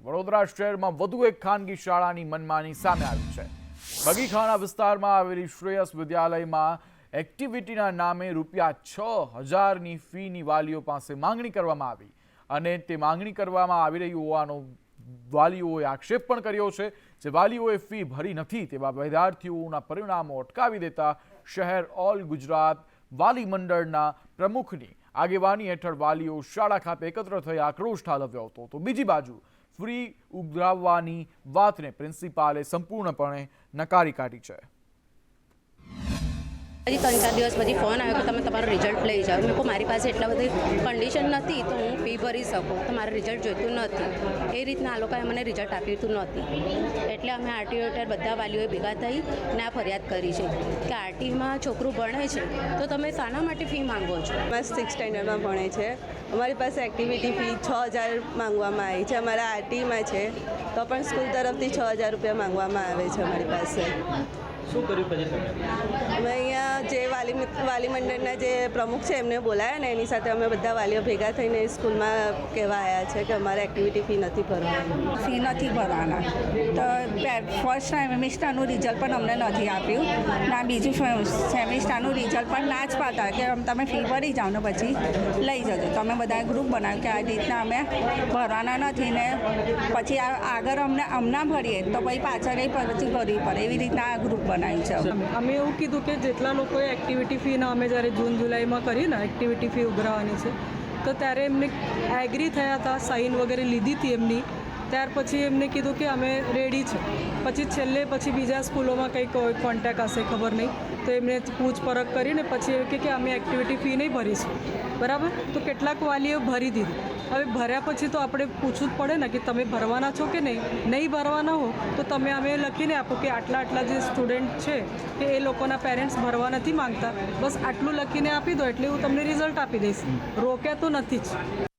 વડોદરા શહેરમાં વધુ એક ખાનગી શાળાની મનમાની સામે આવી છે। બગીખાના વિસ્તારમાં આવેલી શ્રેયસ વિદ્યાલયમાં એક્ટિવિટીના નામે ₹6000ની ફીની વાલીઓ પાસે માંગણી કરવામાં આવી અને તે માંગણી કરવામાં આવી રહી હોવાનો વાલીઓએ આક્ષેપ પણ કર્યો છે। જે વાલીઓએ ફી ભરી નથી તેવા વિદ્યાર્થીઓના પરિણામો અટકાવી દેતા શહેર ઓલ ગુજરાત વાલી મંડળના પ્રમુખની આગેવાની હેઠળ વાલીઓ શાળા ખાતે એકત્ર થઈ આક્રોશ ઠાલવ્યો હતો। તો બીજી બાજુ ફ્રી ઉઘરાવવાની વાતને પ્રિન્સિપાલે સંપૂર્ણપણે નકારી કાઢી છે। હજી 3-4 દિવસ પછી ફોન આવ્યો કે તમે તમારું રિઝલ્ટ લઈ જાઓ। મેં કહું મારી પાસે એટલા બધી કન્ડિશન નથી તો હું ફી ભરી શકું, તો મારે રિઝલ્ટ જોઈતું નથી। એ રીતના આ લોકોએ મને રિઝલ્ટ આપ્યું નહોતું, એટલે અમે આરટીઓ હેઠળ બધા વાલીઓએ ભેગા થઈ ને આ ફરિયાદ કરી છે કે આરટીમાં છોકરું ભણે છે તો તમે શાના માટે ફી માંગો છો? અમે 6th સ્ટેન્ડર્ડમાં ભણે છે, અમારી પાસે એક્ટિવિટી ફી 6000 માંગવામાં આવી છે। અમારા આરટીમાં છે તો પણ સ્કૂલ તરફથી 6000 રૂપિયા માંગવામાં આવે છે અમારી પાસે। શું કર્યું પછી તમે? અમે અહીંયા જે વાલી મંડળના જે પ્રમુખ છે એમને બોલાયા ને એની સાથે અમે બધા વાલીઓ ભેગા થઈને સ્કૂલમાં કહેવા આવ્યા છે કે અમારે એક્ટિવિટી ફી નથી ભરવાની। ફી નથી ભરવાના તો ફર્સ્ટ સેમિસ્ટરનું રિઝલ્ટ પણ અમને નથી આપ્યું ના બીજું સેમિસ્ટરનું રિઝલ્ટ પણ ના જ પાડતા કે તમે ફી ભરી જાઓ ને પછી લઈ જજો। તો અમે બધા ગ્રુપ બનાવ્યું કે આ રીતના અમે ભરવાના નથી ને પછી આગળ અમને ભરીએ તો પછી પાછળ પછી ભરવી પડે, એવી રીતના આ ગ્રુપ બનાવ્યું છે। અમે એવું કીધું કે જેટલા લોકોએ એક્ટિવિટી ફીના અમે જ્યારે જૂન જુલાઈમાં કરી ને એક્ટિવિટી ફી ઉઘરાવવાની છે તો ત્યારે એમને એગ્રી થયા હતા, સાઇન વગેરે લીધી હતી એમની। ત્યાર પછી એમને કીધું કે અમે રેડી છે। પછી છેલ્લે પછી બીજા સ્કૂલોમાં કંઈક કોન્ટેક હશે ખબર નહીં, તો એમને પૂછપરખ કરીને પછી એવું કે અમે એક્ટિવિટી ફી નહીં ભરીશું, બરાબર? તો કેટલાક વાલીઓ ભરી દીધી। હવે ભર્યા પછી તો આપણે પૂછવું જ પડે ને કે તમે ભરવાના છો કે નહીં ભરવાના હો તો તમે અમે લખીને આપો કે આટલા જે સ્ટુડન્ટ છે કે એ લોકોના પેરેન્ટ્સ ભરવા નથી માંગતા, બસ આટલું લખીને આપી દો એટલે હું તમને રિઝલ્ટ આપી દઈશ। રોક્યા તો નથી જ।